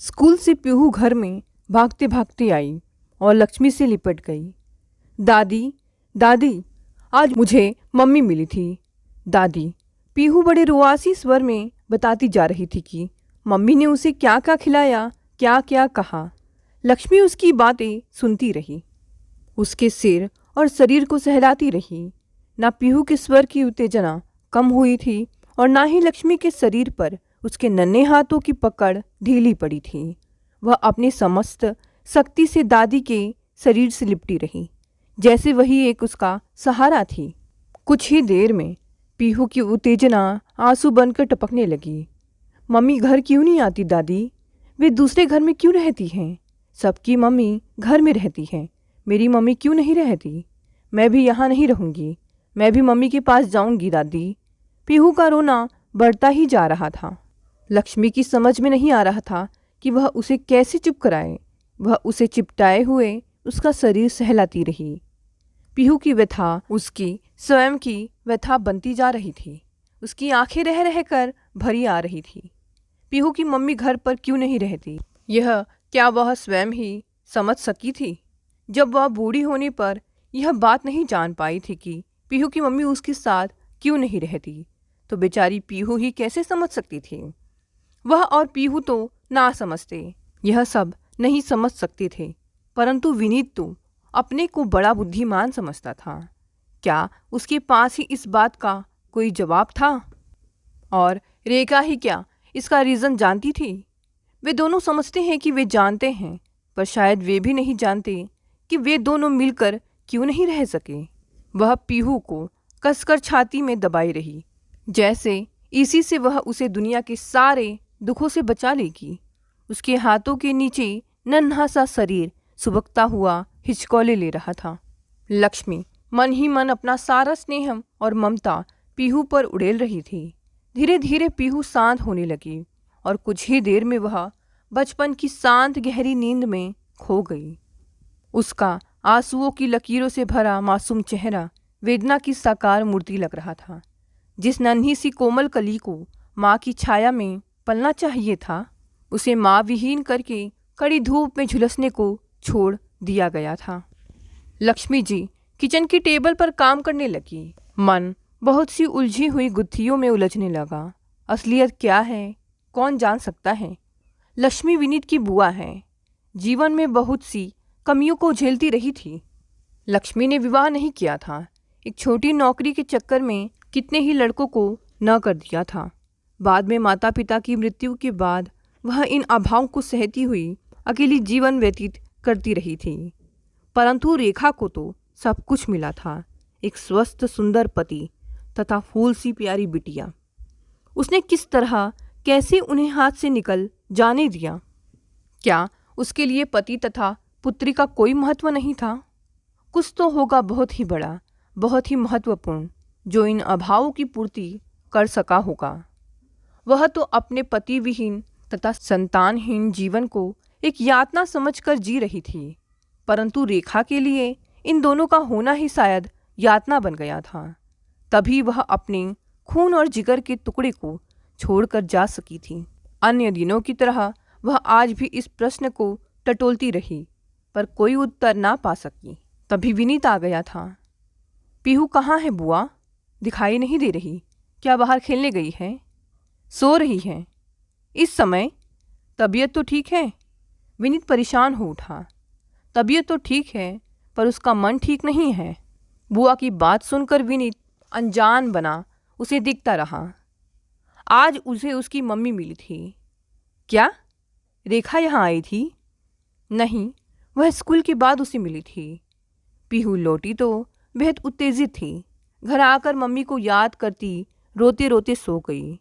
School से पीहू घर में भागते भागते आई और लक्ष्मी से लिपट गई। दादी, दादी, आज मुझे मम्मी मिली थी। दादी, पीहू बड़े रुआसी स्वर में बताती जा रही थी कि मम्मी ने उसे क्या क्या खिलाया, क्या क्या कहा। लक्ष्मी उसकी बातें सुनती रही, उसके सिर और शरीर को सहलाती रही। ना पीहू के स्वर की उत्तेजना कम हुई थी और ना ही लक्ष्मी के शरीर पर उसके नन्हे हाथों की पकड़ ढीली पड़ी थी। वह अपनी समस्त शक्ति से दादी के शरीर से लिपटी रही, जैसे वही एक उसका सहारा थी। कुछ ही देर में पीहू की उत्तेजना आंसू बनकर टपकने लगी। मम्मी घर क्यों नहीं आती दादी? वे दूसरे घर में क्यों रहती हैं? सबकी मम्मी घर में रहती हैं, मेरी मम्मी क्यों नहीं रहती? मैं भी यहाँ नहीं रहूँगी, मैं भी मम्मी के पास जाऊँगी दादी। पीहू का रोना बढ़ता ही जा रहा था। लक्ष्मी की समझ में नहीं आ रहा था कि वह उसे कैसे चुप कराए। वह उसे चिपटाए हुए उसका शरीर सहलाती रही। पीहू की व्यथा उसकी स्वयं की व्यथा बनती जा रही थी। उसकी आंखें रह रहकर भरी आ रही थी। पीहू की मम्मी घर पर क्यों नहीं रहती? यह क्या वह स्वयं ही समझ सकी थी? जब वह बूढ़ी होने पर यह बात नहीं जान पाई थी कि पीहू की मम्मी उसके साथ क्यों नहीं रहती, तो बेचारी पीहू ही कैसे समझ सकती थी? वह और पीहू तो ना समझते, यह सब नहीं समझ सकते थे, परंतु विनीत तो अपने को बड़ा बुद्धिमान समझता था। क्या उसके पास ही इस बात का कोई जवाब था? और रेखा ही क्या इसका रीज़न जानती थी? वे दोनों समझते हैं कि वे जानते हैं, पर शायद वे भी नहीं जानते कि वे दोनों मिलकर क्यों नहीं रह सके। वह पीहू को कसकर छाती में दबाई रही, जैसे इसी से वह उसे दुनिया के सारे दुखों से बचा लेगी। उसके हाथों के नीचे नन्हा सा शरीर सुबकता हुआ हिचकोले ले रहा था। लक्ष्मी मन ही मन अपना सारा स्नेह और ममता पीहू पर उड़ेल रही थी। धीरे धीरे पीहू शांत होने लगी और कुछ ही देर में वह बचपन की शांत गहरी नींद में खो गई। उसका आंसुओं की लकीरों से भरा मासूम चेहरा वेदना की साकार मूर्ति लग रहा था। जिस नन्ही सी कोमल कली को माँ की छाया में पलना चाहिए था, उसे माँ विहीन करके कड़ी धूप में झुलसने को छोड़ दिया गया था। लक्ष्मी जी किचन की टेबल पर काम करने लगी। मन बहुत सी उलझी हुई गुत्थियों में उलझने लगा। असलियत क्या है, कौन जान सकता है? लक्ष्मी विनीत की बुआ है। जीवन में बहुत सी कमियों को झेलती रही थी। लक्ष्मी ने विवाह नहीं किया था। एक छोटी नौकरी के चक्कर में कितने ही लड़कों को न कर दिया था। बाद में माता पिता की मृत्यु के बाद वह इन अभावों को सहती हुई अकेली जीवन व्यतीत करती रही थी। परंतु रेखा को तो सब कुछ मिला था, एक स्वस्थ सुंदर पति तथा फूल सी प्यारी बिटिया। उसने किस तरह कैसे उन्हें हाथ से निकल जाने दिया? क्या उसके लिए पति तथा पुत्री का कोई महत्व नहीं था? कुछ तो होगा बहुत ही बड़ा, बहुत ही महत्वपूर्ण, जो इन अभावों की पूर्ति कर सका होगा। वह तो अपने पति विहीन तथा संतानहीन जीवन को एक यातना समझकर जी रही थी, परंतु रेखा के लिए इन दोनों का होना ही शायद यातना बन गया था। तभी वह अपने खून और जिगर के टुकड़े को छोड़कर जा सकी थी। अन्य दिनों की तरह वह आज भी इस प्रश्न को टटोलती रही, पर कोई उत्तर ना पा सकी। तभी विनीत आ गया था। पीहू कहाँ है बुआ? दिखाई नहीं दे रही। क्या बाहर खेलने गई है? सो रही है इस समय? तबीयत तो ठीक है? विनीत परेशान हो उठा। तबीयत तो ठीक है, पर उसका मन ठीक नहीं है। बुआ की बात सुनकर विनीत अनजान बना उसे दिखता रहा। आज उसे उसकी मम्मी मिली थी। क्या रेखा यहाँ आई थी? नहीं, वह स्कूल के बाद उसे मिली थी। पीहू लौटी तो बेहद उत्तेजित थी। घर आकर मम्मी को याद करती रोते रोते सो गई।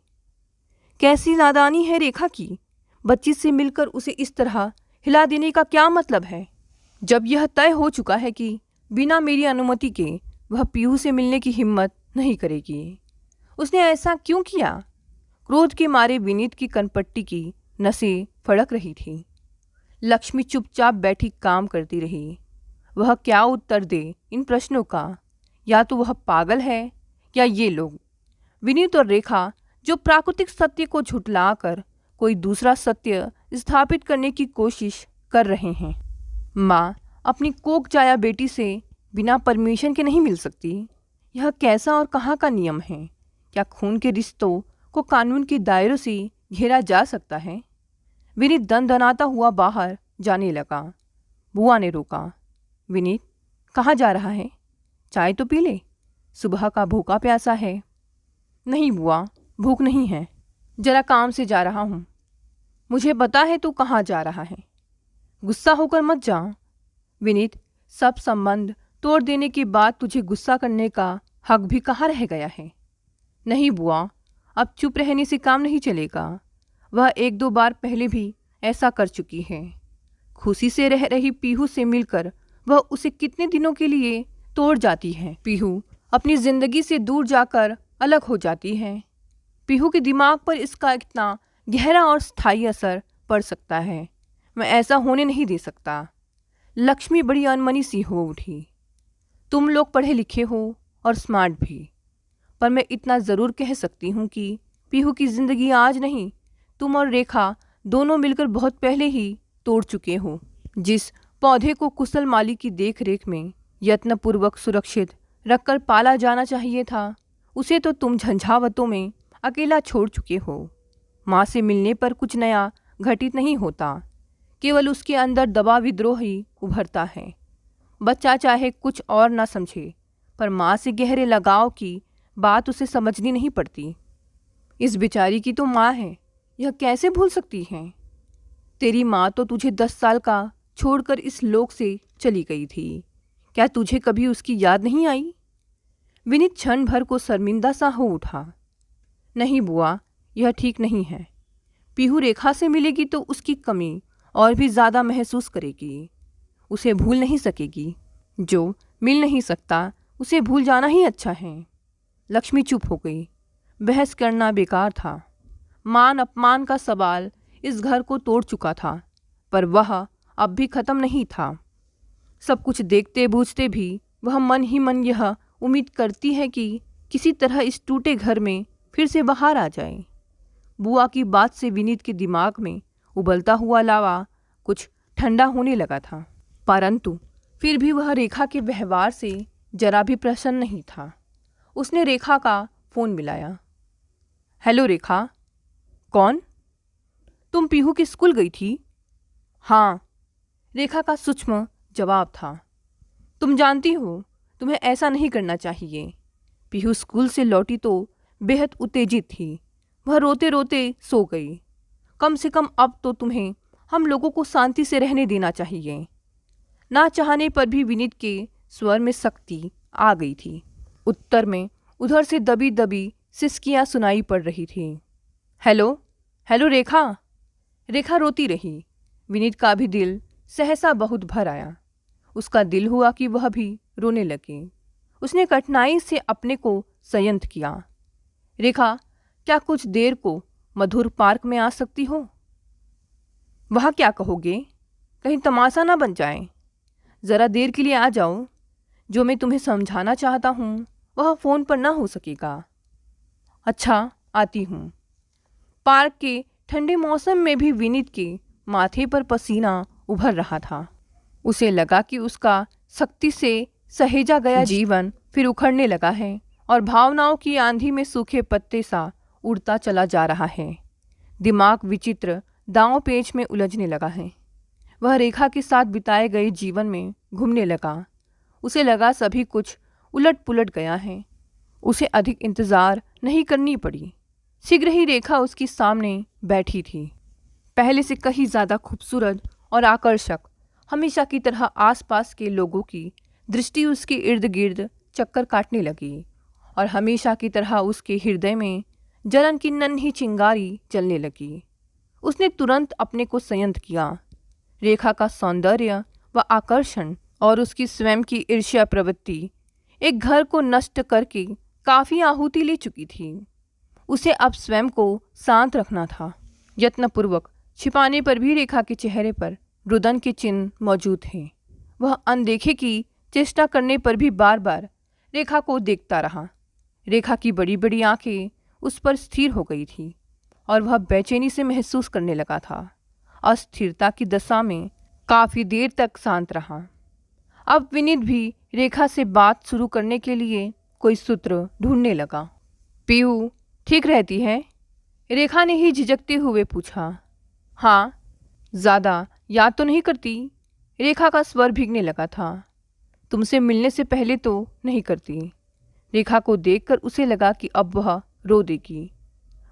कैसी नादानी है रेखा की! बच्ची से मिलकर उसे इस तरह हिला देने का क्या मतलब है? जब यह तय हो चुका है कि बिना मेरी अनुमति के वह पीहू से मिलने की हिम्मत नहीं करेगी, उसने ऐसा क्यों किया? क्रोध के मारे विनीत की कनपट्टी की नसें फड़क रही थी। लक्ष्मी चुपचाप बैठी काम करती रही। वह क्या उत्तर दे इन प्रश्नों का? या तो वह पागल है या ये लोग। विनीत और रेखा जो प्राकृतिक सत्य को झुठलाकर कोई दूसरा सत्य स्थापित करने की कोशिश कर रहे हैं। माँ अपनी कोख जाया बेटी से बिना परमिशन के नहीं मिल सकती। यह कैसा और कहाँ का नियम है? क्या खून के रिश्तों को कानून के दायरों से घेरा जा सकता है? विनीत दनदनाता हुआ बाहर जाने लगा। बुआ ने रोका। विनीत, कहाँ जा रहा है? चाय तो पी ले, सुबह का भूखा प्यासा है। नहीं बुआ, भूख नहीं है, जरा काम से जा रहा हूँ। मुझे पता है तू कहाँ जा रहा है। गुस्सा होकर मत जा। विनीत, सब संबंध तोड़ देने के बाद तुझे गुस्सा करने का हक भी कहाँ रह गया है? नहीं बुआ, अब चुप रहने से काम नहीं चलेगा। वह 1-2 बार पहले भी ऐसा कर चुकी है। खुशी से रह रही पीहू से मिलकर वह उसे कितने दिनों के लिए तोड़ जाती है। पीहू अपनी जिंदगी से दूर जाकर अलग हो जाती है। पीहू के दिमाग पर इसका इतना गहरा और स्थायी असर पड़ सकता है। मैं ऐसा होने नहीं दे सकता। लक्ष्मी बड़ी अनमनी सी हो उठी। तुम लोग पढ़े लिखे हो और स्मार्ट भी, पर मैं इतना ज़रूर कह सकती हूँ कि पीहू की ज़िंदगी आज नहीं, तुम और रेखा दोनों मिलकर बहुत पहले ही तोड़ चुके हो। जिस पौधे को कुशल माली की देख रेख में यत्नपूर्वक सुरक्षित रखकर पाला जाना चाहिए था, उसे तो तुम झंझावतों में अकेला छोड़ चुके हो। माँ से मिलने पर कुछ नया घटित नहीं होता, केवल उसके अंदर दबा विद्रोह ही उभरता है। बच्चा चाहे कुछ और ना समझे, पर माँ से गहरे लगाव की बात उसे समझनी नहीं पड़ती। इस बेचारी की तो माँ है, यह कैसे भूल सकती है? तेरी माँ तो तुझे 10 साल का छोड़कर इस लोक से चली गई थी। क्या तुझे कभी उसकी याद नहीं आई? विनीत क्षण भर को शर्मिंदा सा हो उठा। नहीं बुआ, यह ठीक नहीं है। पीहू रेखा से मिलेगी तो उसकी कमी और भी ज़्यादा महसूस करेगी। उसे भूल नहीं सकेगी। जो मिल नहीं सकता उसे भूल जाना ही अच्छा है। लक्ष्मी चुप हो गई। बहस करना बेकार था। मान अपमान का सवाल इस घर को तोड़ चुका था, पर वह अब भी ख़त्म नहीं था। सब कुछ देखते बूझते भी वह मन ही मन यह उम्मीद करती है कि किसी तरह इस टूटे घर में फिर से बाहर आ जाए। बुआ की बात से विनीत के दिमाग में उबलता हुआ लावा कुछ ठंडा होने लगा था, परंतु फिर भी वह रेखा के व्यवहार से जरा भी प्रसन्न नहीं था। उसने रेखा का फ़ोन मिलाया। हेलो रेखा। कौन? तुम पीहू के स्कूल गई थी? हाँ, रेखा का सूक्ष्म जवाब था। तुम जानती हो तुम्हें ऐसा नहीं करना चाहिए। पीहू स्कूल से लौटी तो बेहद उत्तेजित थी। वह रोते रोते सो गई। कम से कम अब तो तुम्हें हम लोगों को शांति से रहने देना चाहिए। ना चाहने पर भी विनीत के स्वर में सख्ती आ गई थी। उत्तर में उधर से दबी दबी सिसकियाँ सुनाई पड़ रही थी। हेलो, हेलो रेखा। रेखा रोती रही। विनीत का भी दिल सहसा बहुत भर आया। उसका दिल हुआ कि वह भी रोने लगे। उसने कठिनाई से अपने को संयत किया। रेखा, क्या कुछ देर को मधुर पार्क में आ सकती हो? वहाँ क्या कहोगे? कहीं तमाशा ना बन जाए। ज़रा देर के लिए आ जाओ। जो मैं तुम्हें समझाना चाहता हूँ वह फ़ोन पर ना हो सकेगा। अच्छा, आती हूँ। पार्क के ठंडे मौसम में भी विनीत के माथे पर पसीना उभर रहा था। उसे लगा कि उसका सख्ती से सहेजा गया जीवन फिर उखड़ने लगा है और भावनाओं की आंधी में सूखे पत्ते सा उड़ता चला जा रहा है। दिमाग विचित्र दांव पेच में उलझने लगा है। वह रेखा के साथ बिताए गए जीवन में घूमने लगा। उसे लगा सभी कुछ उलट पुलट गया है। उसे अधिक इंतज़ार नहीं करनी पड़ी। शीघ्र ही रेखा उसके सामने बैठी थी। पहले से कहीं ज़्यादा खूबसूरत और आकर्षक। हमेशा की तरह आसपास के लोगों की दृष्टि उसके इर्द गिर्द चक्कर काटने लगी और हमेशा की तरह उसके हृदय में जलन की नन्ही चिंगारी चलने लगी। उसने तुरंत अपने को संयत किया। रेखा का सौंदर्य व आकर्षण और उसकी स्वयं की ईर्ष्या प्रवृत्ति एक घर को नष्ट करके काफ़ी आहुति ले चुकी थी। उसे अब स्वयं को शांत रखना था। यत्नपूर्वक छिपाने पर भी रेखा के चेहरे पर रुदन के चिन्ह मौजूद थे। वह अनदेखे की चेष्टा करने पर भी बार बार रेखा को देखता रहा। रेखा की बड़ी बड़ी आंखें उस पर स्थिर हो गई थी और वह बेचैनी से महसूस करने लगा था। अस्थिरता की दशा में काफ़ी देर तक शांत रहा। अब विनीत भी रेखा से बात शुरू करने के लिए कोई सूत्र ढूंढने लगा। पीहू ठीक रहती है? रेखा ने ही झिझकते हुए पूछा। हाँ, ज़्यादा याद तो नहीं करती? रेखा का स्वर भीगने लगा था। तुमसे मिलने से पहले तो नहीं करती। रेखा को देखकर उसे लगा कि अब वह रो देगी।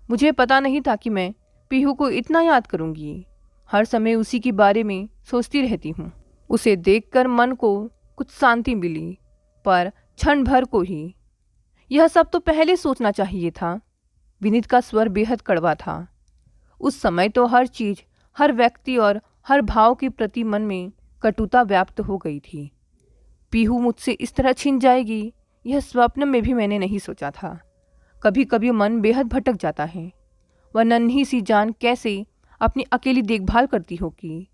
मुझे पता नहीं था कि मैं पीहू को इतना याद करूंगी। हर समय उसी के बारे में सोचती रहती हूँ। उसे देखकर मन को कुछ शांति मिली, पर क्षण भर को ही। यह सब तो पहले सोचना चाहिए था। विनीत का स्वर बेहद कड़वा था। उस समय तो हर चीज़, हर व्यक्ति और हर भाव के प्रति मन में कटुता व्याप्त हो गई थी। पीहू मुझसे इस तरह छिन जाएगी, यह स्वप्न में भी मैंने नहीं सोचा था। कभी कभी मन बेहद भटक जाता है। वह नन्ही सी जान कैसे अपनी अकेली देखभाल करती होगी।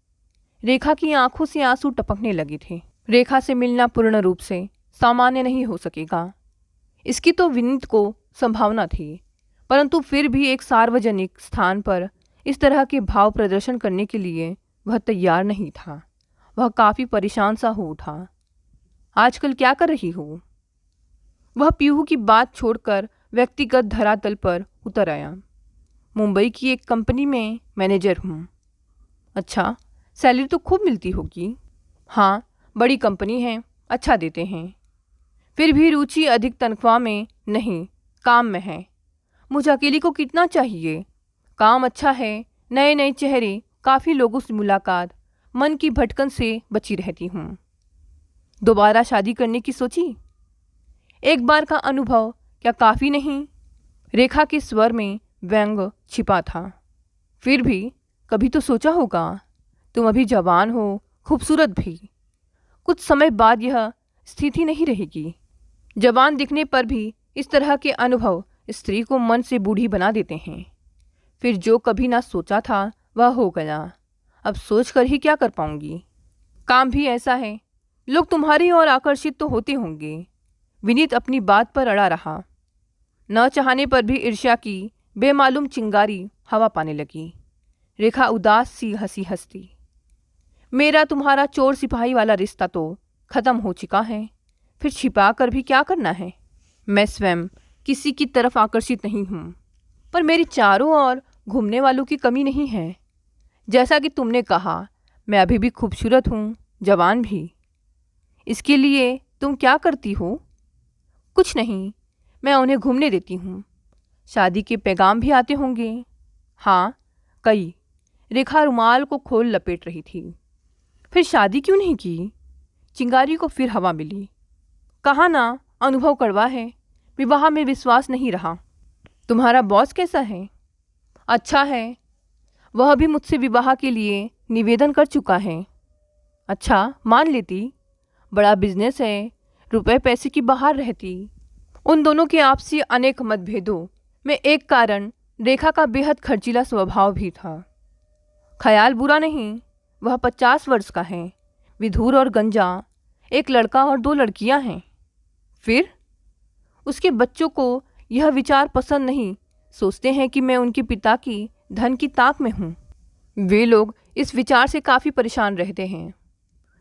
रेखा की आंखों से आंसू टपकने लगे थे। रेखा से मिलना पूर्ण रूप से सामान्य नहीं हो सकेगा, इसकी तो विनीत को संभावना थी, परंतु फिर भी एक सार्वजनिक स्थान पर इस तरह के भाव प्रदर्शन करने के लिए वह तैयार नहीं था। वह काफ़ी परेशान सा हो उठा। आजकल क्या कर रही हो? वह पीहू की बात छोड़कर व्यक्तिगत धरातल पर उतर आया। मुंबई की एक कंपनी में मैनेजर हूँ। अच्छा, सैलरी तो खूब मिलती होगी? हाँ, बड़ी कंपनी है, अच्छा देते हैं। फिर भी रुचि अधिक तनख्वाह में नहीं, काम में है। मुझे अकेली को कितना चाहिए? काम अच्छा है, नए नए चेहरे, काफ़ी लोगों से मुलाकात, मन की भटकन से बची रहती हूँ। दोबारा शादी करने की सोची? एक बार का अनुभव क्या काफ़ी नहीं? रेखा के स्वर में व्यंग छिपा था। फिर भी कभी तो सोचा होगा। तुम अभी जवान हो, खूबसूरत भी। कुछ समय बाद यह स्थिति नहीं रहेगी। जवान दिखने पर भी इस तरह के अनुभव स्त्री को मन से बूढ़ी बना देते हैं। फिर जो कभी ना सोचा था वह हो गया। अब सोच कर ही क्या कर पाऊंगी? काम भी ऐसा है, लोग तुम्हारी ओर आकर्षित तो होते होंगे। विनीत अपनी बात पर अड़ा रहा। न चाहने पर भी ईर्ष्या की बेमालूम चिंगारी हवा पाने लगी। रेखा उदास सी हंसी हंसती। मेरा तुम्हारा चोर सिपाही वाला रिश्ता तो खत्म हो चुका है, फिर छिपा कर भी क्या करना है? मैं स्वयं किसी की तरफ आकर्षित नहीं हूँ, पर मेरी चारों ओर घूमने वालों की कमी नहीं है। जैसा कि तुमने कहा, मैं अभी भी खूबसूरत हूँ, जवान भी। इसके लिए तुम क्या करती हो? कुछ नहीं, मैं उन्हें घूमने देती हूँ। शादी के पैगाम भी आते होंगे? हाँ, कई। रेखा रुमाल को खोल लपेट रही थी। फिर शादी क्यों नहीं की? चिंगारी को फिर हवा मिली। कहा ना, अनुभव कड़वा है, विवाह में विश्वास नहीं रहा। तुम्हारा बॉस कैसा है? अच्छा है, वह भी मुझसे विवाह के लिए निवेदन कर चुका है। अच्छा, मान लेती, बड़ा बिजनेस है, रुपए पैसे की बाहर रहती। उन दोनों के आपसी अनेक मतभेदों में एक कारण रेखा का बेहद खर्चीला स्वभाव भी था। ख्याल बुरा नहीं, वह 50 वर्ष का है, विधुर और गंजा, एक लड़का और 2 लड़कियां हैं। फिर उसके बच्चों को यह विचार पसंद नहीं, सोचते हैं कि मैं उनके पिता की धन की ताक में हूँ। वे लोग इस विचार से काफ़ी परेशान रहते हैं।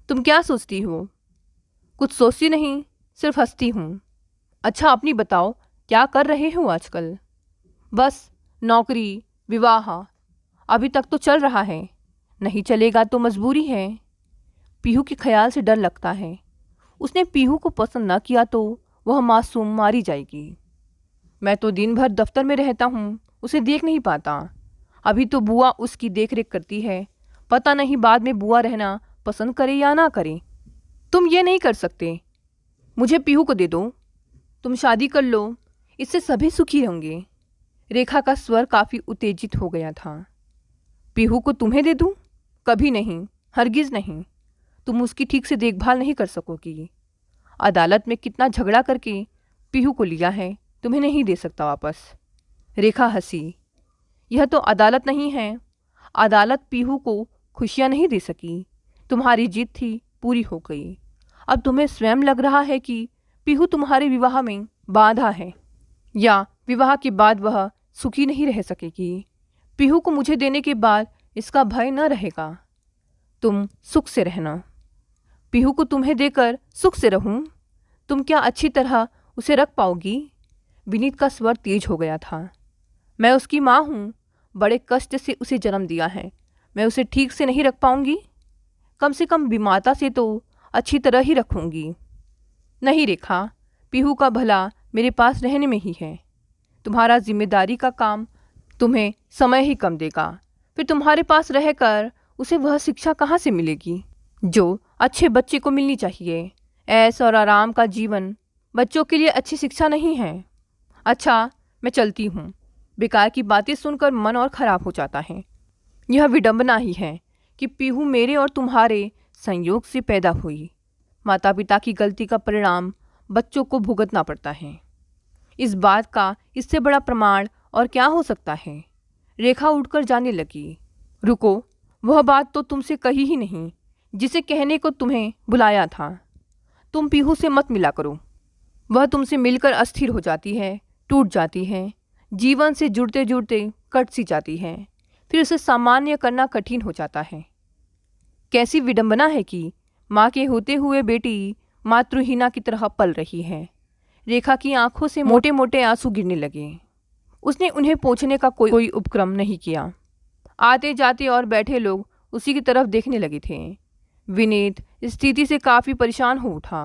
तुम क्या सोचती हो? कुछ सोचती नहीं, सिर्फ हंसती हूँ। अच्छा, अपनी बताओ, क्या कर रहे हो आजकल? बस नौकरी, विवाह, अभी तक तो चल रहा है, नहीं चलेगा तो मजबूरी है। पीहू के ख्याल से डर लगता है। उसने पीहू को पसंद न किया तो वह मासूम मारी जाएगी। मैं तो दिन भर दफ्तर में रहता हूँ, उसे देख नहीं पाता। अभी तो बुआ उसकी देखरेख करती है, पता नहीं बाद में बुआ रहना पसंद करे या ना करे। तुम ये नहीं कर सकते, मुझे पीहू को दे दो, तुम शादी कर लो, इससे सभी सुखी होंगे। रेखा का स्वर काफ़ी उत्तेजित हो गया था। पीहू को तुम्हें दे दूँ? कभी नहीं, हरगिज़ नहीं। तुम उसकी ठीक से देखभाल नहीं कर सकोगी। अदालत में कितना झगड़ा करके पीहू को लिया है, तुम्हें नहीं दे सकता वापस। रेखा हंसी। यह तो अदालत नहीं है, अदालत पीहू को खुशियाँ नहीं दे सकी। तुम्हारी जीत थी, पूरी हो गई। अब तुम्हें स्वयं लग रहा है कि पीहू तुम्हारे विवाह में बाधा है, या विवाह के बाद वह सुखी नहीं रह सकेगी। पीहू को मुझे देने के बाद इसका भय न रहेगा। तुम सुख से रहना। पीहू को तुम्हें देकर सुख से रहूं? तुम क्या अच्छी तरह उसे रख पाओगी? विनीत का स्वर तेज हो गया था। मैं उसकी माँ हूँ, बड़े कष्ट से उसे जन्म दिया है। मैं उसे ठीक से नहीं रख पाऊंगी? कम से कम बीमाता से तो अच्छी तरह ही रखूंगी। नहीं रेखा, पीहू का भला मेरे पास रहने में ही है। तुम्हारा जिम्मेदारी का काम तुम्हें समय ही कम देगा। फिर तुम्हारे पास रहकर उसे वह शिक्षा कहाँ से मिलेगी जो अच्छे बच्चे को मिलनी चाहिए? ऐश और आराम का जीवन बच्चों के लिए अच्छी शिक्षा नहीं है। अच्छा, मैं चलती हूँ। बेकार की बातें सुनकर मन और खराब हो जाता है। यह विडंबना ही है कि पीहू मेरे और तुम्हारे संयोग से पैदा हुई। माता पिता की गलती का परिणाम बच्चों को भुगतना पड़ता है। इस बात का इससे बड़ा प्रमाण और क्या हो सकता है? रेखा उठकर जाने लगी। रुको, वह बात तो तुमसे कही ही नहीं जिसे कहने को तुम्हें बुलाया था। तुम पीहू से मत मिला करो। वह तुमसे मिलकर अस्थिर हो जाती है, टूट जाती है, जीवन से जुड़ते जुड़ते कट सी जाती है, फिर उसे सामान्य करना कठिन हो जाता है। कैसी विडंबना है कि माँ के होते हुए बेटी मातृहीना की तरह पल रही है। रेखा की आंखों से मोटे मोटे आंसू गिरने लगे। उसने उन्हें पोंछने का कोई उपक्रम नहीं किया। आते जाते और बैठे लोग उसी की तरफ देखने लगे थे। विनीत स्थिति से काफ़ी परेशान हो उठा।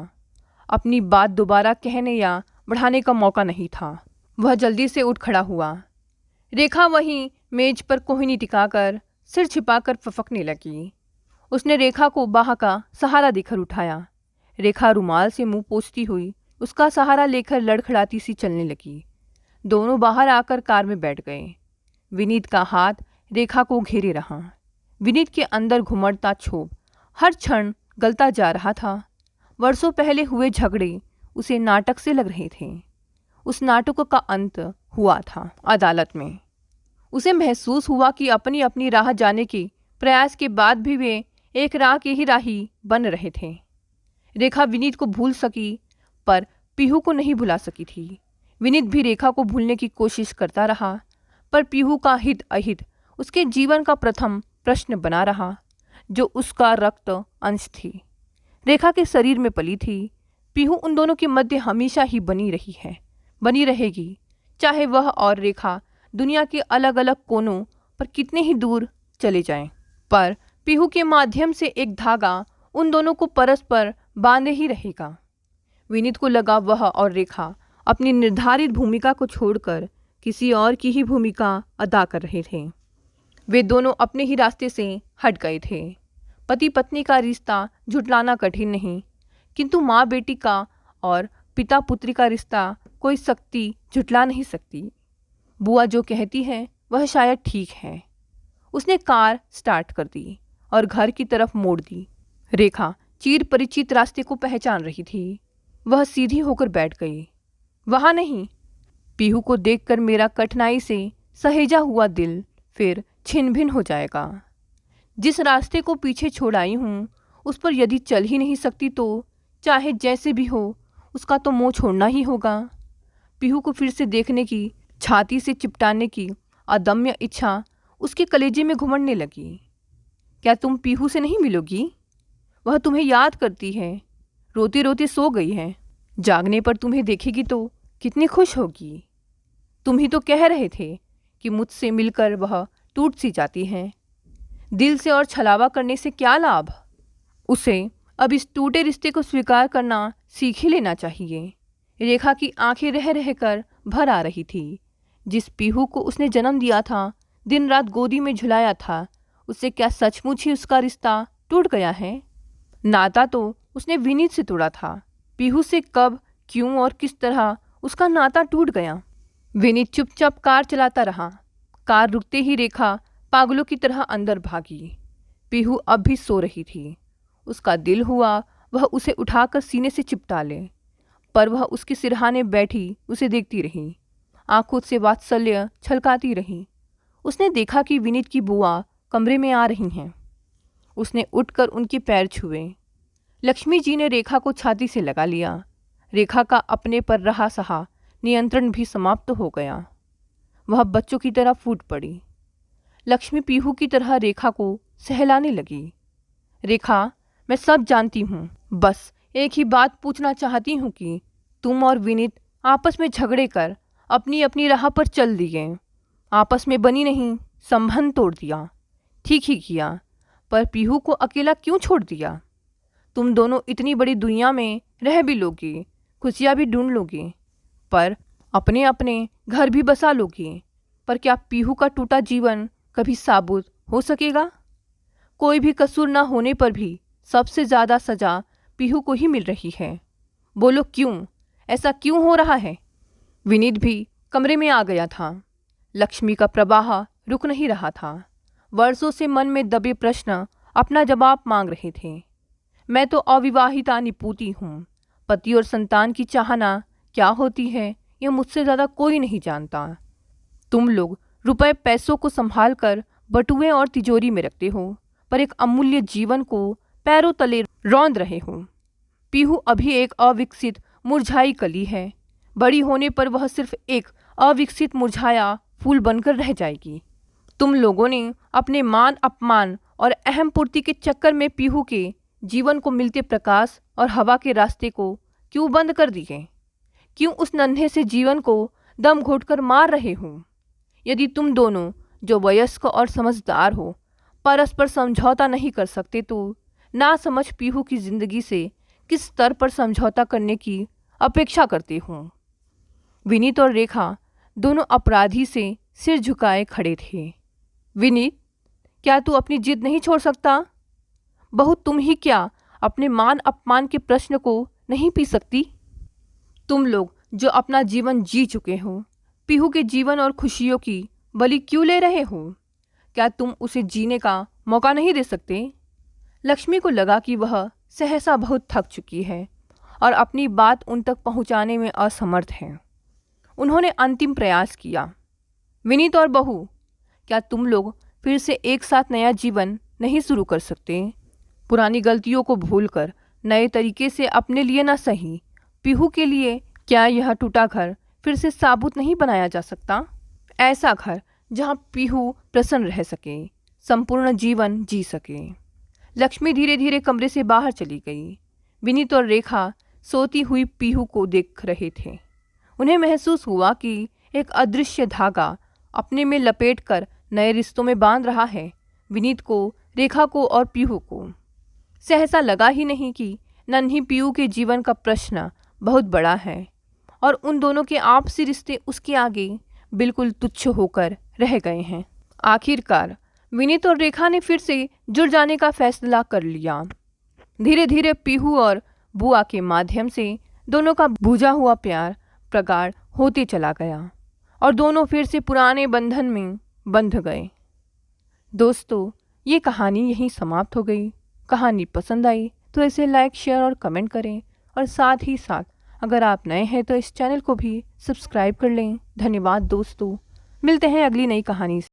अपनी बात दोबारा कहने या बढ़ाने का मौका नहीं था। वह जल्दी से उठ खड़ा हुआ। रेखा वहीं मेज पर कोहिनी टिकाकर सिर छिपाकर फफकने लगी। उसने रेखा को बाह का सहारा देकर उठाया। रेखा रुमाल से मुंह पोंछती हुई उसका सहारा लेकर लड़खड़ाती सी चलने लगी। दोनों बाहर आकर कार में बैठ गए। विनीत का हाथ रेखा को घेरे रहा। विनीत के अंदर घुमड़ता क्षोभ हर क्षण गलता जा रहा था। वर्षों पहले हुए झगड़े उसे नाटक से लग रहे थे। उस नाटक का अंत हुआ था अदालत में। उसे महसूस हुआ कि अपनी अपनी राह जाने के प्रयास के बाद भी वे एक राह के ही राही बन रहे थे। रेखा विनीत को भूल सकी पर पीहू को नहीं भुला सकी थी। विनीत भी रेखा को भूलने की कोशिश करता रहा पर पीहू का हित अहित उसके जीवन का प्रथम प्रश्न बना रहा, जो उसका रक्त अंश थी, रेखा के शरीर में पली थी। पीहू उन दोनों के मध्य हमेशा ही बनी रही है, बनी रहेगी, चाहे वह और रेखा दुनिया के अलग अलग कोनों पर कितने ही दूर चले जाएं। पर पीहू के माध्यम से एक धागा उन दोनों को परस्पर बांधे ही रहेगा। विनीत को लगा वह और रेखा अपनी निर्धारित भूमिका को छोड़कर किसी और की ही भूमिका अदा कर रहे थे। वे दोनों अपने ही रास्ते से हट गए थे। पति पत्नी का रिश्ता झुटलाना कठिन नहीं, किंतु माँ बेटी का और पिता पुत्री का रिश्ता कोई शक्ति झुटला नहीं सकती। बुआ जो कहती है वह शायद ठीक है। उसने कार स्टार्ट कर दी और घर की तरफ मोड़ दी। रेखा चिर परिचित रास्ते को पहचान रही थी। वह सीधी होकर बैठ गई। वहाँ नहीं। पीहू को देखकर मेरा कठिनाई से सहेजा हुआ दिल फिर छिन्न भिन्न हो जाएगा। जिस रास्ते को पीछे छोड़ आई हूँ उस पर यदि चल ही नहीं सकती तो चाहे जैसे भी हो उसका तो मोह छोड़ना ही होगा। पीहू को फिर से देखने की, छाती से चिपटाने की अदम्य इच्छा उसके कलेजे में घुमड़ने लगी। क्या तुम पीहू से नहीं मिलोगी? वह तुम्हें याद करती है, रोती रोती सो गई है। जागने पर तुम्हें देखेगी तो कितनी खुश होगी। तुम ही तो कह रहे थे कि मुझसे मिलकर वह टूट सी जाती है। दिल से और छलावा करने से क्या लाभ? उसे अब इस टूटे रिश्ते को स्वीकार करना सीख ही लेना चाहिए। रेखा की आंखें रह रहकर भर आ रही थी। जिस पीहू को उसने जन्म दिया था, दिन रात गोदी में झुलाया था, उससे क्या सचमुच ही उसका रिश्ता टूट गया है? नाता तो उसने विनीत से तोड़ा था। पीहू से कब, क्यों और किस तरह उसका नाता टूट गया? विनीत चुपचाप कार चलाता रहा। कार रुकते ही रेखा पागलों की तरह अंदर भागी। पीहू अब भी सो रही थी। उसका दिल हुआ वह उसे उठाकर सीने से चिपटा ले, पर वह उसके सिरहाने बैठी उसे देखती रही, आंखों से वात्सल्य छलकाती रही। उसने देखा कि विनीत की बुआ कमरे में आ रही हैं। उसने उठकर उनके पैर छुए। लक्ष्मी जी ने रेखा को छाती से लगा लिया। रेखा का अपने पर रहा सहा नियंत्रण भी समाप्त हो गया। वह बच्चों की तरह फूट पड़ी। लक्ष्मी पीहू की तरह रेखा को सहलाने लगी। रेखा, मैं सब जानती हूँ, बस एक ही बात पूछना चाहती हूँ कि तुम और विनीत आपस में झगड़े कर अपनी अपनी राह पर चल दिए। आपस में बनी नहीं, संबंध तोड़ दिया। ठीक ही किया, पर पीहू को अकेला क्यों छोड़ दिया? तुम दोनों इतनी बड़ी दुनिया में रह भी लोगे, खुशियाँ भी ढूंढ लोगे, पर अपने अपने घर भी बसा लोगे, पर क्या पीहू का टूटा जीवन कभी साबुत हो सकेगा? कोई भी कसूर न होने पर भी सबसे ज़्यादा सज़ा पीहू को ही मिल रही है। बोलो क्यों? ऐसा क्यों हो रहा है? विनीत भी कमरे में आ गया था। लक्ष्मी का प्रवाह रुक नहीं रहा था। वर्षों से मन में दबे प्रश्न अपना जवाब मांग रहे थे। मैं तो अविवाहिता निपूती हूँ। पति और संतान की चाहना क्या होती है यह मुझसे ज़्यादा कोई नहीं जानता। तुम लोग रुपए पैसों को संभाल कर बटुए और तिजोरी में रखते हो, पर एक अमूल्य जीवन को पैरों तले रौंद रहे हो। पीहू अभी एक अविकसित मुरझाई कली है। बड़ी होने पर वह सिर्फ एक अविकसित मुरझाया फूल बनकर रह जाएगी। तुम लोगों ने अपने मान अपमान और अहम पूर्ति के चक्कर में पीहू के जीवन को मिलते प्रकाश और हवा के रास्ते को क्यों बंद कर दिए? क्यों उस नन्हे से जीवन को दम घोटकर मार रहे हो? यदि तुम दोनों जो वयस्क और समझदार हो परस्पर समझौता नहीं कर सकते तो ना समझ पीहू की जिंदगी से किस स्तर पर समझौता करने की अपेक्षा करते हो? विनीत और रेखा दोनों अपराधी से सिर झुकाए खड़े थे। विनीत, क्या तू अपनी जिद नहीं छोड़ सकता? बहू, तुम ही क्या अपने मान अपमान के प्रश्न को नहीं पी सकती? तुम लोग जो अपना जीवन जी चुके हो, पीहू के जीवन और खुशियों की बलि क्यों ले रहे हो? क्या तुम उसे जीने का मौका नहीं दे सकते? लक्ष्मी को लगा कि वह सहसा बहुत थक चुकी है और अपनी बात उन तक पहुंचाने में असमर्थ है। उन्होंने अंतिम प्रयास किया। विनीत और बहू, क्या तुम लोग फिर से एक साथ नया जीवन नहीं शुरू कर सकते? पुरानी गलतियों को भूलकर नए तरीके से अपने लिए ना सही, पीहू के लिए क्या यह टूटा घर फिर से साबुत नहीं बनाया जा सकता? ऐसा घर जहां पीहू प्रसन्न रह सके, संपूर्ण जीवन जी सके। लक्ष्मी धीरे धीरे कमरे से बाहर चली गई। विनीत और रेखा सोती हुई पीहू को देख रहे थे। उन्हें महसूस हुआ कि एक अदृश्य धागा अपने में लपेटकर नए रिश्तों में बांध रहा है, विनीत को, रेखा को और पीहू को। सहसा लगा ही नहीं कि नन्ही पीहू के जीवन का प्रश्न बहुत बड़ा है और उन दोनों के आपसी रिश्ते उसके आगे बिल्कुल तुच्छ होकर रह गए हैं। आखिरकार विनीत और रेखा ने फिर से जुड़ जाने का फैसला कर लिया। धीरे धीरे पीहू और बुआ के माध्यम से दोनों का बुझा हुआ प्यार प्रगाढ़ होते चला गया और दोनों फिर से पुराने बंधन में बंध गए। दोस्तों, ये कहानी यहीं समाप्त हो गई। कहानी पसंद आई तो इसे लाइक, शेयर और कमेंट करें और साथ ही साथ अगर आप नए हैं तो इस चैनल को भी सब्सक्राइब कर लें। धन्यवाद दोस्तों, मिलते हैं अगली नई कहानी से।